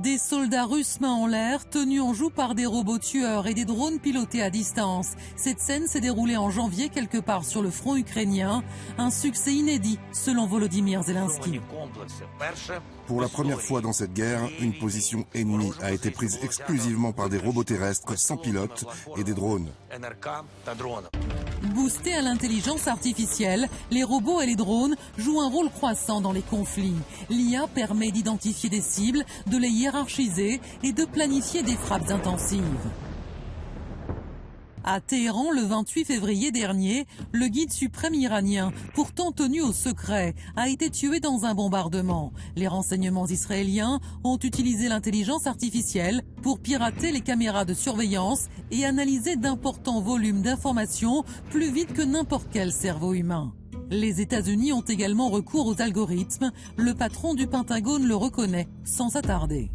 Des soldats russes main en l'air, tenus en joue par des robots tueurs et des drones pilotés à distance. Cette scène s'est déroulée en janvier quelque part sur le front ukrainien. Un succès inédit, selon Volodymyr Zelensky. Pour la première fois dans cette guerre, une position ennemie a été prise exclusivement par des robots terrestres sans pilote et des drones. Boostés à l'intelligence artificielle, les robots et les drones jouent un rôle croissant dans les conflits. L'IA permet d'identifier des cibles, de les hiérarchiser et de planifier des frappes intensives. À Téhéran, le 28 février dernier, le guide suprême iranien, pourtant tenu au secret, a été tué dans un bombardement. Les renseignements israéliens ont utilisé l'intelligence artificielle pour pirater les caméras de surveillance et analyser d'importants volumes d'informations plus vite que n'importe quel cerveau humain. Les États-Unis ont également recours aux algorithmes. Le patron du Pentagone le reconnaît sans s'attarder.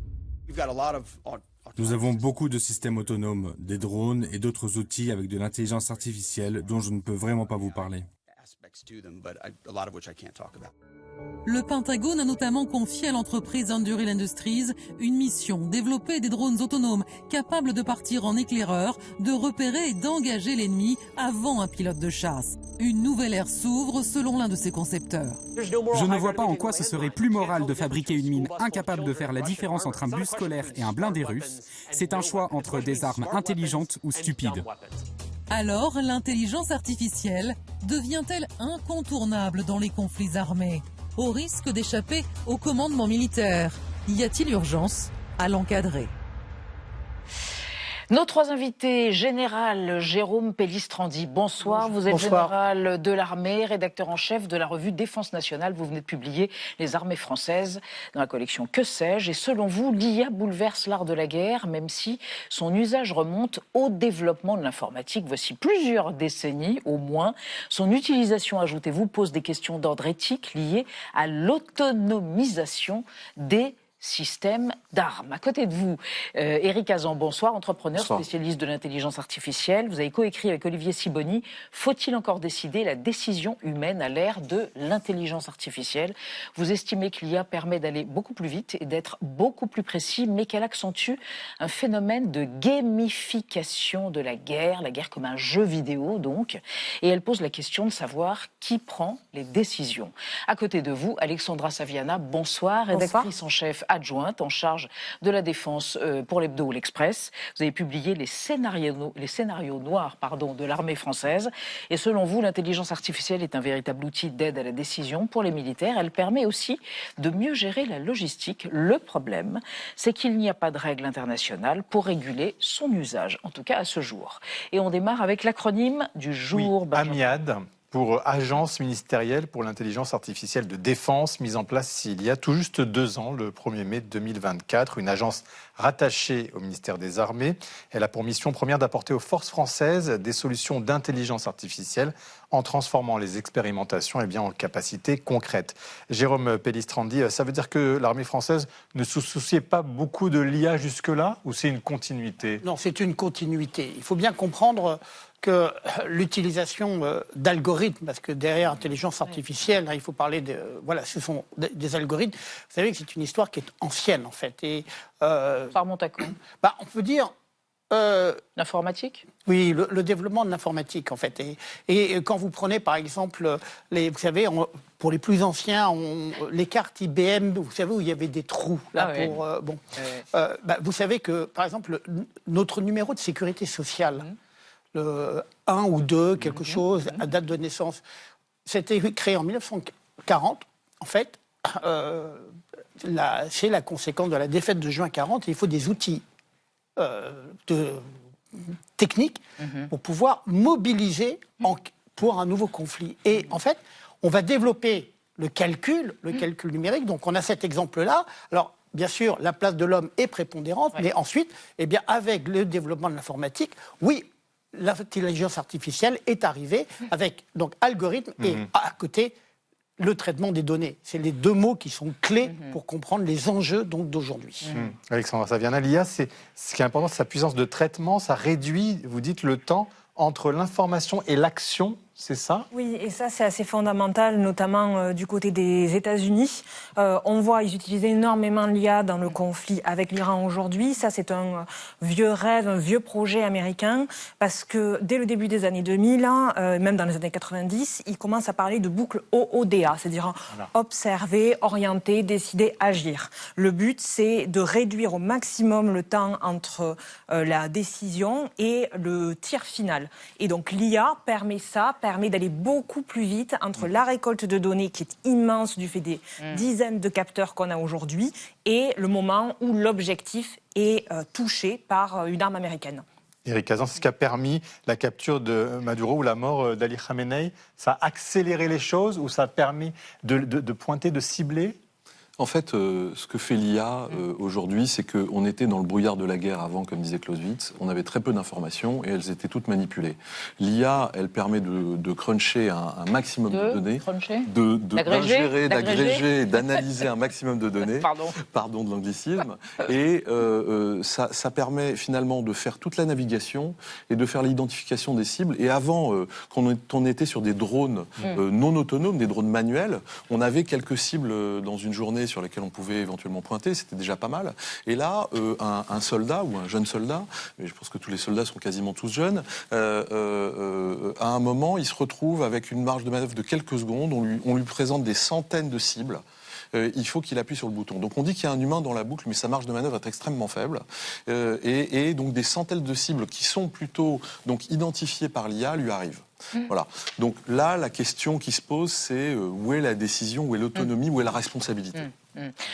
Nous avons beaucoup de systèmes autonomes, des drones et d'autres outils avec de l'intelligence artificielle dont je ne peux vraiment pas vous parler. Le Pentagone a notamment confié à l'entreprise Anduril Industries une mission, développer des drones autonomes capables de partir en éclaireur, de repérer et d'engager l'ennemi avant un pilote de chasse. Une nouvelle ère s'ouvre selon l'un de ses concepteurs. Je ne vois pas en quoi ce serait plus moral de fabriquer une mine incapable de faire la différence entre un bus scolaire et un blindé russe. C'est un choix entre des armes intelligentes ou stupides. Alors, l'intelligence artificielle devient-elle incontournable dans les conflits armés, au risque d'échapper au commandement militaire? Y a-t-il urgence à l'encadrer? Nos trois invités, général Jérôme Pellistrandi, bonsoir. Vous êtes général de l'armée, rédacteur en chef de la revue Défense nationale. Vous venez de publier Les armées françaises dans la collection Que sais-je. Et selon vous, l'IA bouleverse l'art de la guerre, même si son usage remonte au développement de l'informatique. Voici plusieurs décennies au moins. Son utilisation, ajoutez-vous, pose des questions d'ordre éthique liées à l'autonomisation des système d'armes. À côté de vous, Éric Hazan, bonsoir, entrepreneur, spécialiste de l'intelligence artificielle. Vous avez coécrit avec Olivier Sibony « Faut-il encore décider la décision humaine à l'ère de l'intelligence artificielle ?» Vous estimez que l'IA permet d'aller beaucoup plus vite et d'être beaucoup plus précis, mais qu'elle accentue un phénomène de gamification de la guerre comme un jeu vidéo donc, et elle pose la question de savoir qui prend les décisions. À côté de vous, Alexandra Saviana, bonsoir, rédactrice en chef adjointe en charge de la défense pour l'Hebdo L'Express. Vous avez publié les scénarios noirs de l'armée française. Et selon vous, l'intelligence artificielle est un véritable outil d'aide à la décision pour les militaires. Elle permet aussi de mieux gérer la logistique. Le problème, c'est qu'il n'y a pas de règles internationales pour réguler son usage, en tout cas à ce jour. Et on démarre avec l'acronyme du jour. Oui, AMIAD, pour Agence ministérielle pour l'intelligence artificielle de défense, mise en place il y a tout juste 2 ans, le 1er mai 2024. Une agence rattachée au ministère des Armées. Elle a pour mission première d'apporter aux forces françaises des solutions d'intelligence artificielle en transformant les expérimentations en capacités concrètes. Jérôme Pellistrandi, ça veut dire que l'armée française ne se souciait pas beaucoup de l'IA jusque-là, ou c'est une continuité? Non, c'est une continuité. Il faut bien comprendre que l'utilisation d'algorithmes, parce que derrière l'intelligence artificielle, il faut parler de... Voilà, ce sont des algorithmes. Vous savez que c'est une histoire qui est ancienne, en fait. Et, ça remonte à quoi? On peut dire... L'informatique? Oui, le développement de l'informatique, en fait. Et quand vous prenez, par exemple, vous savez, pour les plus anciens, les cartes IBM, vous savez, où il y avait des trous. Là, vous savez que, par exemple, notre numéro de sécurité sociale... le 1 ou 2, quelque chose, à date de naissance. C'était créé en 1940. En fait, c'est la conséquence de la défaite de juin 40. Il faut des outils techniques pour pouvoir mobiliser pour un nouveau conflit. Et en fait, on va développer le calcul numérique. Donc, on a cet exemple-là. Alors, bien sûr, la place de l'homme est prépondérante, mais ensuite, avec le développement de l'informatique, oui, l'intelligence artificielle est arrivée avec donc algorithme et à côté le traitement des données. C'est les deux mots qui sont clés pour comprendre les enjeux d'aujourd'hui. Alexandra Saviana, l'IA, ce qui est important, c'est sa puissance de traitement. Ça réduit, vous dites, le temps entre l'information et l'action. c'est ça? Oui, et ça c'est assez fondamental, notamment du côté des États-Unis. On voit, ils utilisent énormément l'IA dans le conflit avec l'Iran aujourd'hui. Ça c'est un vieux rêve, un vieux projet américain, parce que dès le début des années 2000, même dans les années 90, ils commencent à parler de boucle OODA, c'est-à-dire observer, orienter, décider, agir. Le but c'est de réduire au maximum le temps entre la décision et le tir final. Et donc l'IA permet d'aller beaucoup plus vite entre la récolte de données qui est immense du fait des dizaines de capteurs qu'on a aujourd'hui et le moment où l'objectif est touché par une arme américaine. Éric Cazan, c'est ce qui a permis la capture de Maduro ou la mort d'Ali Khamenei. Ça a accéléré les choses ou ça a permis de pointer, de cibler? En fait, ce que fait l'IA aujourd'hui, c'est qu'on était dans le brouillard de la guerre avant, comme disait Clausewitz. On avait très peu d'informations et elles étaient toutes manipulées. L'IA, elle permet de cruncher un maximum de données, d'agréger, d'analyser un maximum de données. Pardon de l'anglicisme. Et ça permet finalement de faire toute la navigation et de faire l'identification des cibles. Et avant, quand on était sur des drones non autonomes, des drones manuels, on avait quelques cibles dans une journée sur lesquels on pouvait éventuellement pointer, c'était déjà pas mal. Et là, un soldat ou un jeune soldat, mais je pense que tous les soldats sont quasiment tous jeunes, à un moment, il se retrouve avec une marge de manœuvre de quelques secondes, on lui présente des centaines de cibles. Il faut qu'il appuie sur le bouton. Donc on dit qu'il y a un humain dans la boucle, mais sa marge de manœuvre est extrêmement faible. Et donc des centaines de cibles qui sont plutôt donc, identifiées par l'IA lui arrivent. Voilà. Donc là, la question qui se pose, c'est où est la décision, où est l'autonomie, où est la responsabilité?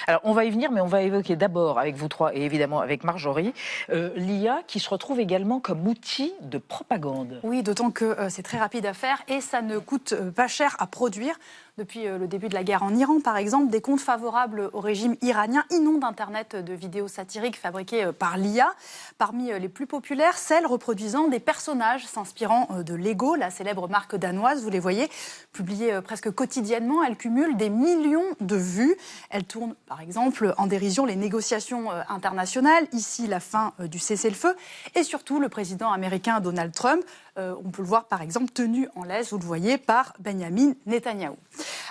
Alors, on va y venir, mais on va évoquer d'abord avec vous trois et évidemment avec Marjorie, l'IA qui se retrouve également comme outil de propagande. Oui, d'autant que c'est très rapide à faire et ça ne coûte pas cher à produire. Depuis le début de la guerre en Iran, par exemple, des comptes favorables au régime iranien inondent Internet de vidéos satiriques fabriquées par l'IA. Parmi les plus populaires, celles reproduisant des personnages s'inspirant de Lego, la célèbre marque danoise, vous les voyez, publiées presque quotidiennement. Elles cumulent des millions de vues. Elles tournent, par exemple, en dérision les négociations internationales, ici la fin du cessez-le-feu, et surtout le président américain Donald Trump. On peut le voir, par exemple, tenu en laisse, vous le voyez, par Benyamin Netanyahou.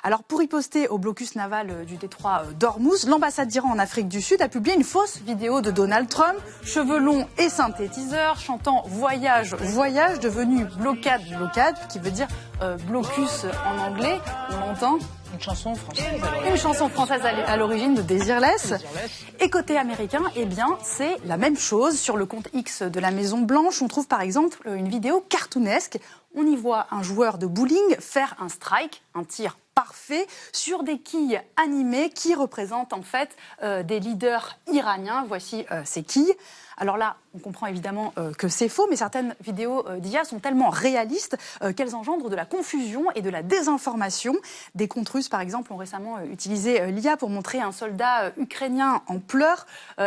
Alors, pour riposter au blocus naval du détroit d'Ormuz, l'ambassade d'Iran en Afrique du Sud a publié une fausse vidéo de Donald Trump, cheveux longs et synthétiseur, chantant « Voyage, voyage », devenu « blocade, blocade », qui veut dire blocus en anglais, on l'entend. Une chanson française. Une chanson française à l'origine de Desireless. Et côté américain, eh bien, c'est la même chose. Sur le compte X de la Maison Blanche, on trouve par exemple une vidéo cartoonesque. On y voit un joueur de bowling faire un strike, un tir parfait, sur des quilles animées qui représentent en fait des leaders iraniens. Voici ces quilles. Alors là, on comprend évidemment que c'est faux, mais certaines vidéos d'IA sont tellement réalistes qu'elles engendrent de la confusion et de la désinformation. Des comptes russes, par exemple, ont récemment utilisé l'IA pour montrer un soldat ukrainien en pleurs,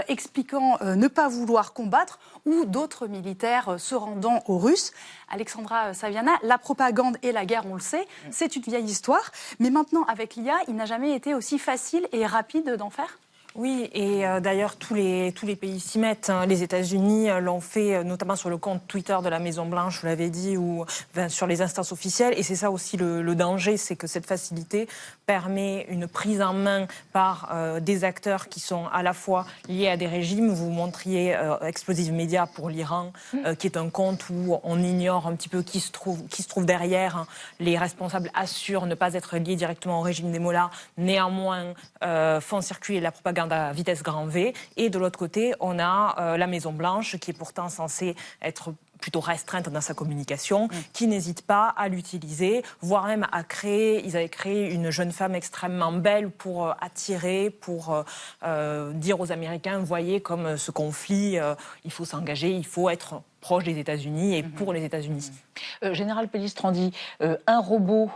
expliquant ne pas vouloir combattre, ou d'autres militaires se rendant aux Russes. Alexandra Saviana, la propagande et la guerre, on le sait, c'est une vieille histoire. Mais maintenant, avec l'IA, il n'a jamais été aussi facile et rapide d'en faire ? Oui, et d'ailleurs, tous les pays s'y mettent. Les États-Unis l'ont fait, notamment sur le compte Twitter de la Maison-Blanche, vous l'avez dit, ou sur les instances officielles. Et c'est ça aussi le danger, c'est que cette facilité permet une prise en main par des acteurs qui sont à la fois liés à des régimes. Vous montriez Explosive Media pour l'Iran, qui est un compte où on ignore un petit peu qui se trouve derrière. Les responsables assurent ne pas être liés directement au régime des mollahs. Néanmoins, font circuler la propagande à vitesse grand V. Et de l'autre côté, on a la Maison-Blanche, qui est pourtant censée être plutôt restreinte dans sa communication, qui n'hésite pas à l'utiliser, voire même à créer. Ils avaient créé une jeune femme extrêmement belle pour attirer, pour dire aux Américains, voyez comme ce conflit, il faut s'engager, il faut être proche des États-Unis et pour les États-Unis. Général Pellistrandi, un robot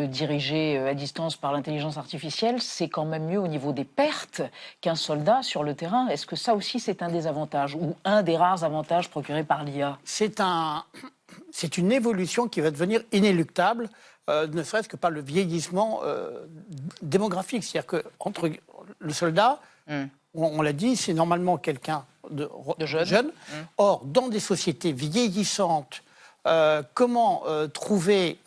dirigé à distance par l'intelligence artificielle, c'est quand même mieux au niveau des pertes qu'un soldat sur le terrain. Est-ce que ça aussi c'est un des avantages ou un des rares avantages procurés par l'IA ? C'est une évolution qui va devenir inéluctable, ne serait-ce que par le vieillissement démographique. C'est-à-dire qu'entre le soldat, on l'a dit, c'est normalement quelqu'un de jeune. Or, dans des sociétés vieillissantes, comment trouver,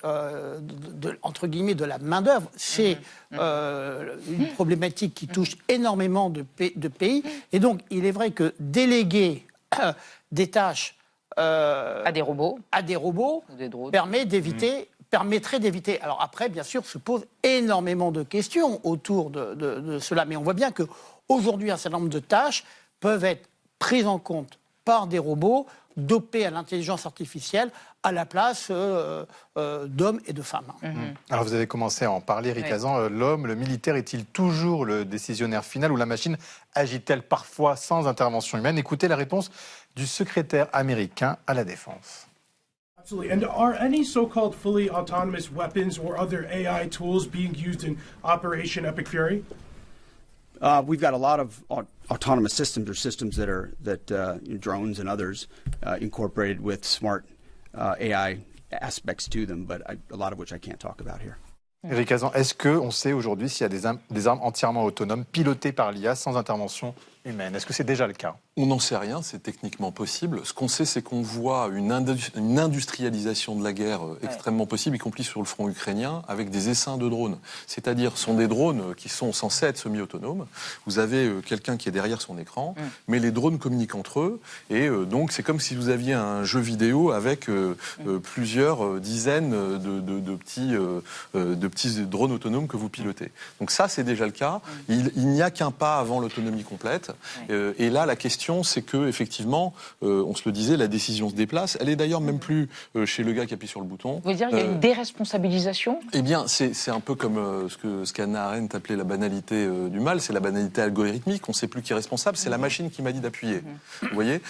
entre guillemets, de la main-d'œuvre. C'est une problématique qui touche énormément de pays. Et donc, il est vrai que déléguer des tâches à des robots, des drones, permettrait d'éviter. Alors après, bien sûr, se posent énormément de questions autour de cela. Mais on voit bien qu'aujourd'hui, un certain nombre de tâches peuvent être prises en compte par des robots dopés à l'intelligence artificielle à la place d'hommes et de femmes. Alors vous avez commencé à en parler, Eric Hazan. L'homme, le militaire, est-il toujours le décisionnaire final ou la machine agit-elle parfois sans intervention humaine? Écoutez la réponse du secrétaire américain à la Défense. Absolutely. And are any so-called fully autonomous weapons or other AI tools being used in Operation Epic Fury? We've got a lot of autonomous systems or systems that drones and others incorporated with smart AI aspects to them, but a lot of which I can't talk about here. Eric Hazan, est-ce qu'on sait aujourd'hui s'il y a des armes entièrement autonomes pilotées par l'IA sans intervention humaine? Est-ce que c'est déjà le cas? On n'en sait rien, c'est techniquement possible. Ce qu'on sait, c'est qu'on voit une industrialisation de la guerre extrêmement possible, y compris sur le front ukrainien, avec des essaims de drones. C'est-à-dire, ce sont des drones qui sont censés être semi-autonomes. Vous avez quelqu'un qui est derrière son écran, mais les drones communiquent entre eux. Et donc, c'est comme si vous aviez un jeu vidéo avec plusieurs dizaines de petits drones autonomes que vous pilotez. Donc ça, c'est déjà le cas. Il n'y a qu'un pas avant l'autonomie complète. Et là, la question, c'est que effectivement, on se le disait, la décision se déplace. Elle est d'ailleurs même plus chez le gars qui appuie sur le bouton. Vous voulez dire qu'il y a une déresponsabilisation? Eh bien, c'est un peu comme ce qu'Hannah Arendt appelait la banalité du mal. C'est la banalité algorithmique. On ne sait plus qui est responsable. C'est la machine qui m'a dit d'appuyer. Vous voyez?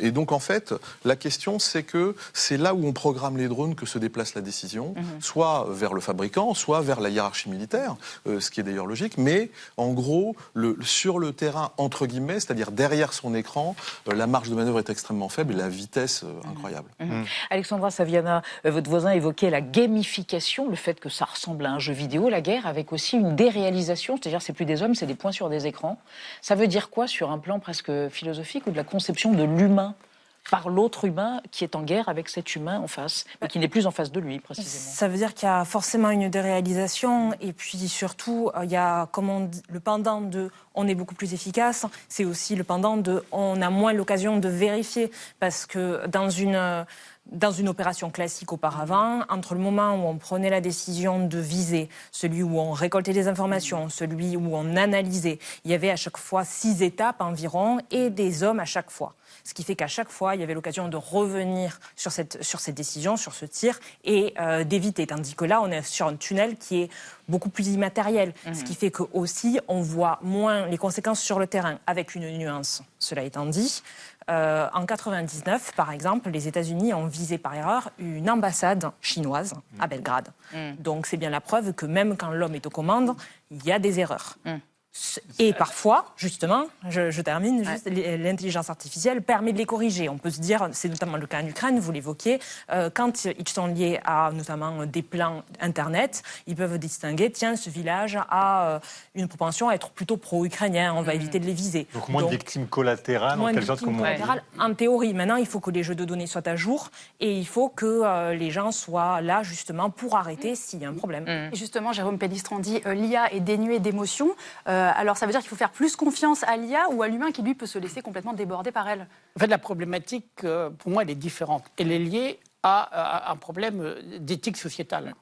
Et donc, en fait, la question, c'est que c'est là où on programme les drones que se déplace la décision, soit vers le fabricant, soit vers la hiérarchie militaire, ce qui est d'ailleurs logique. Mais en gros, sur le terrain, entre guillemets, c'est-à-dire derrière son écran, la marge de manœuvre est extrêmement faible et la vitesse incroyable. Alexandra Saviana, votre voisin évoquait la gamification, le fait que ça ressemble à un jeu vidéo, la guerre, avec aussi une déréalisation, c'est-à-dire c'est plus des hommes, c'est des points sur des écrans. Ça veut dire quoi sur un plan presque philosophique ou de la conception de l'humain par l'autre humain qui est en guerre avec cet humain en face, et qui n'est plus en face de lui, précisément? Ça veut dire qu'il y a forcément une déréalisation, et puis surtout, il y a le pendant de « on est beaucoup plus efficace », c'est aussi le pendant de « on a moins l'occasion de vérifier », parce que dans une opération classique auparavant, entre le moment où on prenait la décision de viser, celui où on récoltait des informations, celui où on analysait, il y avait à chaque fois 6 étapes environ et des hommes à chaque fois. Ce qui fait qu'à chaque fois, il y avait l'occasion de revenir sur cette décision, sur ce tir, et d'éviter. Tandis que là, on est sur un tunnel qui est beaucoup plus immatériel. Ce qui fait qu'aussi, on voit moins les conséquences sur le terrain, avec une nuance. Cela étant dit, en 99, par exemple, les États-Unis ont visé par erreur une ambassade chinoise à Belgrade. Donc c'est bien la preuve que même quand l'homme est aux commandes, il y a des erreurs. Et parfois, justement, je termine, l'intelligence artificielle permet de les corriger. On peut se dire, c'est notamment le cas en Ukraine, vous l'évoquiez, quand ils sont liés à notamment des plans Internet, ils peuvent distinguer, tiens, ce village a une propension à être plutôt pro-ukrainien, on va éviter de les viser. Donc moins de victimes collatérales, en quelque sorte, comme on dit. En théorie. Maintenant, il faut que les jeux de données soient à jour et il faut que les gens soient là, justement, pour arrêter s'il y a un problème. Et justement, Jérôme Pellistrandi, l'IA est dénuée d'émotions. Alors, ça veut dire qu'il faut faire plus confiance à l'IA ou à l'humain qui, lui, peut se laisser complètement déborder par elle? En fait, la problématique, pour moi, elle est différente. Elle est liée à un problème d'éthique sociétale.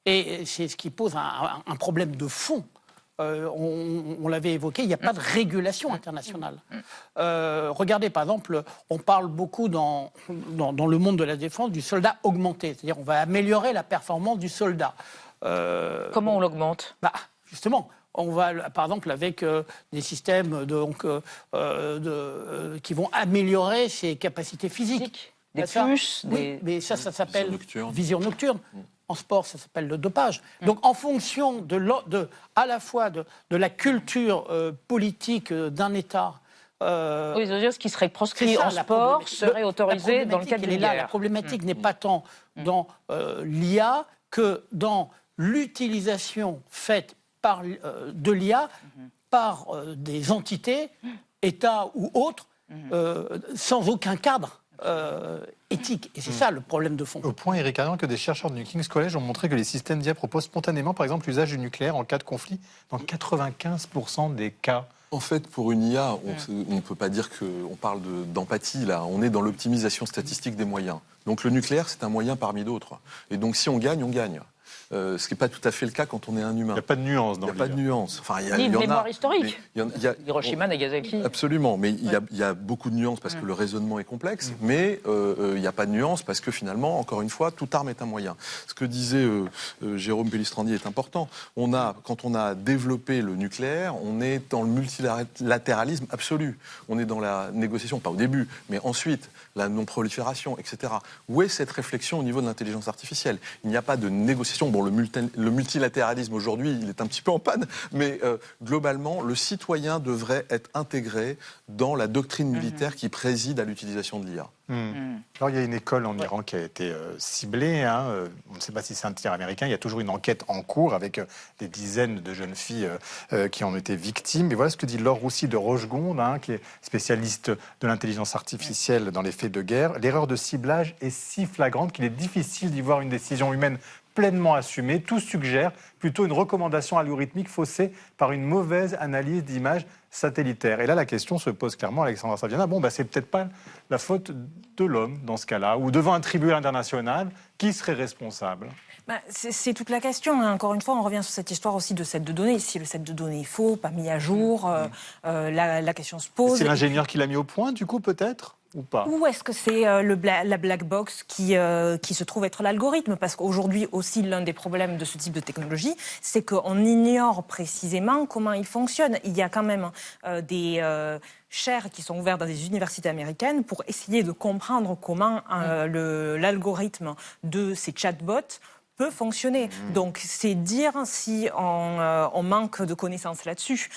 Et c'est ce qui pose un problème de fond. On l'avait évoqué, il n'y a pas de régulation internationale. Regardez, par exemple, on parle beaucoup dans le monde de la défense du soldat augmenté. C'est-à-dire on va améliorer la performance du soldat. Comment on l'augmente? Justement. On va, par exemple, avec des systèmes qui vont améliorer ses capacités physiques. Des puces, oui, mais ça s'appelle vision nocturne. En sport, ça s'appelle le dopage. Donc, en fonction à la fois de la culture politique d'un État. Oui, ce qui serait proscrit en sport serait autorisé dans le cadre de l'IA. La problématique n'est pas tant dans l'IA que dans l'utilisation faite de l'IA par des entités, États ou autres, sans aucun cadre. éthique. Et c'est ça le problème de fond. Au point, Éric Arian, que des chercheurs du King's College ont montré que les systèmes d'IA proposent spontanément, par exemple, l'usage du nucléaire en cas de conflit dans 95% des cas. En fait, pour une IA, on ne peut pas dire qu'on parle d'empathie, là. On est dans l'optimisation statistique des moyens. Donc le nucléaire, c'est un moyen parmi d'autres. Et donc si on gagne, on gagne. Ce qui n'est pas tout à fait le cas quand on est un humain. Il n'y a pas de nuance dans l'IA. Il n'y a pas de nuance. Enfin, il y a une mémoire historique. Hiroshima, Nagasaki. Absolument, mais il y a beaucoup de nuances parce que le raisonnement est complexe, mais il n'y a pas de nuance parce que finalement, encore une fois, toute arme est un moyen. Ce que disait Jérôme Pellistrandi est important. Quand on a développé le nucléaire, on est dans le multilatéralisme absolu. On est dans la négociation, pas au début, mais ensuite, la non-prolifération, etc. Où est cette réflexion au niveau de l'intelligence artificielle? Il n'y a pas de négociation. Bon, le multilatéralisme aujourd'hui, il est un petit peu en panne, mais globalement, le citoyen devrait être intégré dans la doctrine militaire qui préside à l'utilisation de l'IA. Alors, il y a une école en Iran qui a été ciblée. On ne sait pas si c'est un tir américain. Il y a toujours une enquête en cours avec des dizaines de jeunes filles qui en ont été victimes. Et voilà ce que dit Laure Roussy de Rochegonde, qui est spécialiste de l'intelligence artificielle dans les faits de guerre. L'erreur de ciblage est si flagrante qu'il est difficile d'y voir une décision humaine pleinement assumée. Tout suggère plutôt une recommandation algorithmique faussée par une mauvaise analyse d'images satellitaires. Et là, la question se pose clairement, Alexandra Saviana, c'est peut-être pas la faute de l'homme dans ce cas-là, ou devant un tribunal international, qui serait responsable ? C'est toute la question. Encore une fois, on revient sur cette histoire aussi de set de données. Si le set de données est faux, pas mis à jour, la question se pose. C'est l'ingénieur qui l'a mis au point, du coup, peut-être ? Ou pas ? Ou est-ce que c'est la black box qui se trouve être l'algorithme? Parce qu'aujourd'hui aussi, l'un des problèmes de ce type de technologie, c'est qu'on ignore précisément comment il fonctionne. Il y a quand même des chaires qui sont ouvertes dans des universités américaines pour essayer de comprendre comment l'algorithme de ces chatbots peut fonctionner. Donc, c'est dire si on manque de connaissances là-dessus.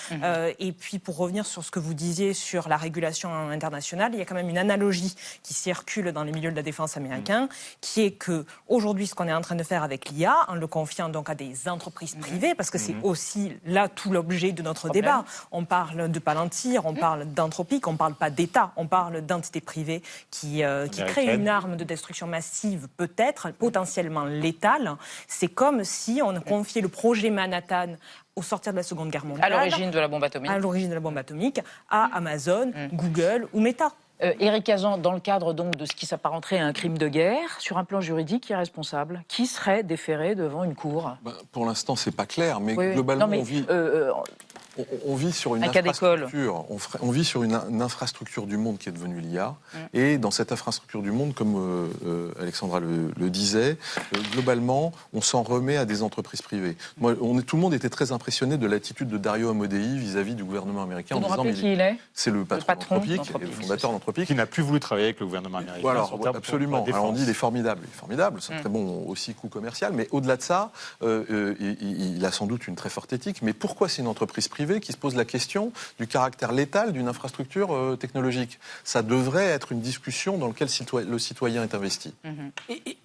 Et puis, pour revenir sur ce que vous disiez sur la régulation internationale, il y a quand même une analogie qui circule dans les milieux de la défense américains, qui est que aujourd'hui, ce qu'on est en train de faire avec l'IA, en le confiant donc à des entreprises privées, parce que c'est aussi là tout l'objet de notre débat. On parle de Palantir, on parle d'Anthropic, on ne parle pas d'État, on parle d'entités privées qui créent une arme de destruction massive, peut-être, potentiellement létale. C'est comme si on confiait le projet Manhattan au sortir de la Seconde Guerre mondiale. À l'origine de la bombe atomique. À l'origine de la bombe atomique, à Amazon, Google ou Meta. Éric Hazan, dans le cadre donc de ce qui s'apparenterait à un crime de guerre, sur un plan juridique, qui est responsable? Qui serait déféré devant une cour? Pour l'instant, c'est pas clair, mais globalement, on vit sur une infrastructure. On vit sur une infrastructure du monde qui est devenue l'IA. Et dans cette infrastructure du monde, comme Alexandra le disait, globalement, on s'en remet à des entreprises privées. Tout le monde était très impressionné de l'attitude de Dario Amodei vis-à-vis du gouvernement américain. Vous nous rappelez qui il est? C'est le patron d'Anthropic, le fondateur d'Anthropic. Qui n'a plus voulu travailler avec le gouvernement américain. Alors, absolument. Alors, on dit il est formidable. Il est formidable, c'est un très bon aussi coup commercial. Mais au-delà de ça, il a sans doute une très forte éthique. Mais pourquoi c'est une entreprise privée qui se pose la question du caractère létal d'une infrastructure technologique? Ça devrait être une discussion dans laquelle le citoyen est investi.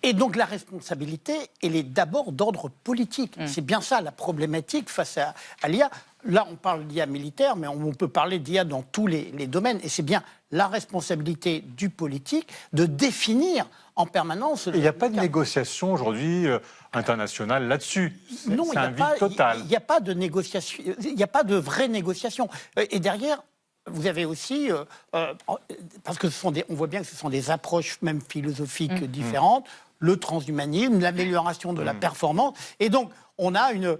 Et donc la responsabilité, elle est d'abord d'ordre politique. C'est bien ça la problématique face à l'IA. Là, on parle d'IA militaire, mais on peut parler d'IA dans tous les domaines. Et c'est bien la responsabilité du politique de définir en permanence... Il n'y a pas de négociation aujourd'hui internationale là-dessus. Non, c'est un vide total. Il n'y a pas de négociation, il n'y a pas de vraie négociation. Et derrière, vous avez aussi... parce que on voit bien que ce sont des approches même philosophiques différentes, le transhumanisme, l'amélioration de la performance. Et donc, on a une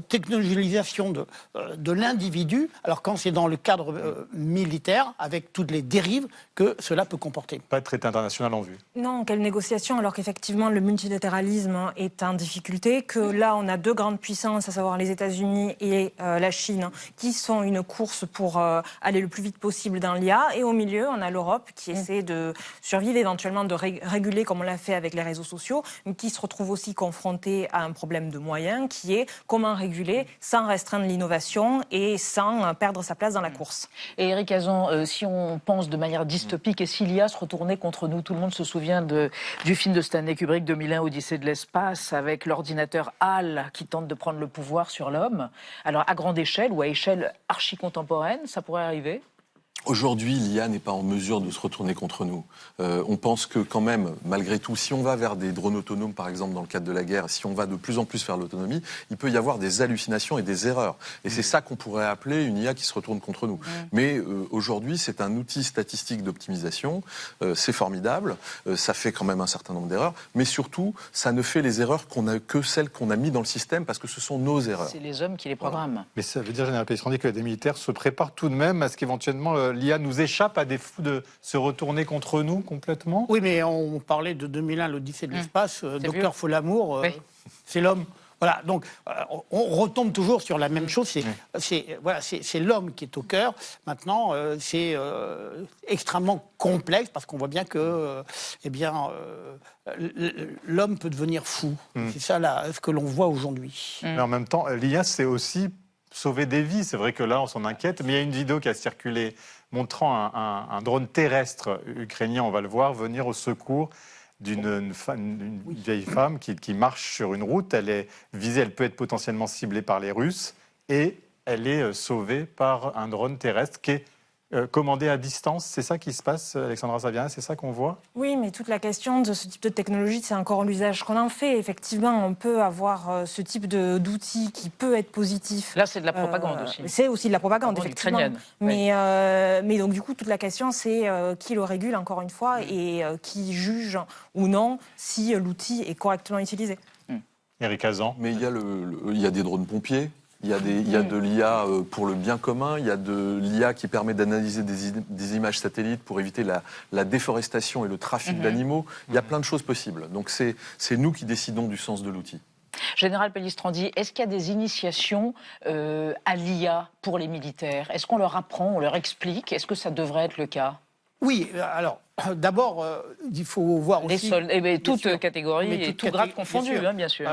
technologisation de l'individu, alors quand c'est dans le cadre militaire, avec toutes les dérives que cela peut comporter. Pas de traité international en vue. Non, quelle négociation, alors qu'effectivement le multilatéralisme est en difficulté, que là on a deux grandes puissances, à savoir les États-Unis et la Chine, qui sont une course pour aller le plus vite possible dans l'IA, et au milieu on a l'Europe qui essaie de survivre, éventuellement de réguler comme on l'a fait avec les réseaux sociaux, mais qui se retrouve aussi confrontée à un problème de moyens qui est comment réguler sans restreindre l'innovation et sans perdre sa place dans la course. Et Éric Hazan, si on pense de manière dystopique et si l'IA se retournait contre nous, tout le monde se souvient du film de Stanley Kubrick, 2001, Odyssée de l'espace, avec l'ordinateur HAL qui tente de prendre le pouvoir sur l'homme. Alors à grande échelle ou à échelle archi-contemporaine, ça pourrait arriver? Aujourd'hui, l'IA n'est pas en mesure de se retourner contre nous. On pense que quand même, malgré tout, si on va vers des drones autonomes, par exemple, dans le cadre de la guerre, si on va de plus en plus vers l'autonomie, il peut y avoir des hallucinations et des erreurs. Et c'est ça qu'on pourrait appeler une IA qui se retourne contre nous. Mais aujourd'hui, c'est un outil statistique d'optimisation. C'est formidable. Ça fait quand même un certain nombre d'erreurs. Mais surtout, ça ne fait les erreurs que celles qu'on a mis dans le système parce que ce sont nos erreurs. C'est les hommes qui les programment. Mais ça veut dire, Général Pellistrandi, que des militaires se préparent tout de même à ce qu'éventuellement l'IA nous échappe à défaut de se retourner contre nous complètement? Oui, mais on parlait de 2001, l'Odyssée de l'espace. Docteur Folamour, c'est l'homme. Voilà, donc on retombe toujours sur la même chose. C'est l'homme qui est au cœur. Maintenant, c'est extrêmement complexe parce qu'on voit bien que, l'homme peut devenir fou. C'est ça ce que l'on voit aujourd'hui. Mais en même temps, l'IA, c'est aussi sauver des vies. C'est vrai que là, on s'en inquiète. Mais il y a une vidéo qui a circulé montrant un drone terrestre ukrainien, on va le voir, venir au secours d'une vieille femme qui marche sur une route. Elle est visée, elle peut être potentiellement ciblée par les Russes et elle est sauvée par un drone terrestre qui est commandé à distance. C'est ça qui se passe, Alexandra Saviana, c'est ça qu'on voit? Oui, mais toute la question de ce type de technologie, c'est encore l'usage qu'on en fait. Effectivement, on peut avoir ce type d'outil qui peut être positif. Là, c'est de la propagande aussi. C'est aussi de la propagande, effectivement. Mais donc, du coup, toute la question, c'est qui le régule, encore une fois, et qui juge ou non si l'outil est correctement utilisé. Éric Hazan. Mais il y a des drones pompiers. Il y a de l'IA pour le bien commun, il y a de l'IA qui permet d'analyser des images satellites pour éviter la déforestation et le trafic d'animaux. Il y a plein de choses possibles. Donc c'est nous qui décidons du sens de l'outil. Général Pellistrandi, est-ce qu'il y a des initiations à l'IA pour les militaires? Est-ce qu'on leur apprend, on leur explique? Est-ce que ça devrait être le cas? Oui, alors, d'abord, il faut voir aussi... toutes catégories et tout grade confondu, bien sûr.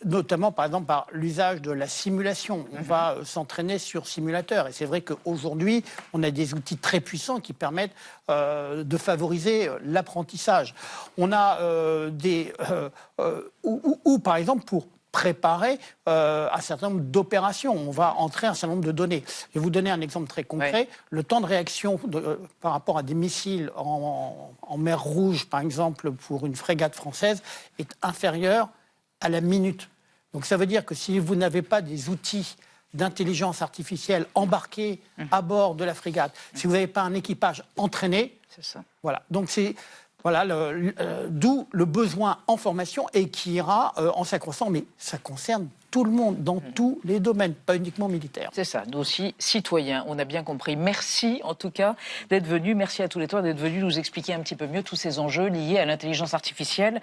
Notamment, par exemple, par l'usage de la simulation. On va s'entraîner sur simulateur. Et c'est vrai qu'aujourd'hui, on a des outils très puissants qui permettent de favoriser l'apprentissage. On a par exemple, pour préparer un certain nombre d'opérations. On va entrer un certain nombre de données. Je vais vous donner un exemple très concret. Le temps de réaction par rapport à des missiles en mer Rouge, par exemple, pour une frégate française, est inférieur à la minute. Donc ça veut dire que si vous n'avez pas des outils d'intelligence artificielle embarqués à bord de la frégate, si vous n'avez pas un équipage entraîné, c'est ça. Voilà. Donc c'est... Voilà, d'où le besoin en formation et qui ira en s'accroissant, mais ça concerne tout le monde, dans tous les domaines, pas uniquement militaires. C'est ça, nous aussi citoyens, on a bien compris. Merci en tout cas d'être venus, merci à tous les trois d'être venus nous expliquer un petit peu mieux tous ces enjeux liés à l'intelligence artificielle.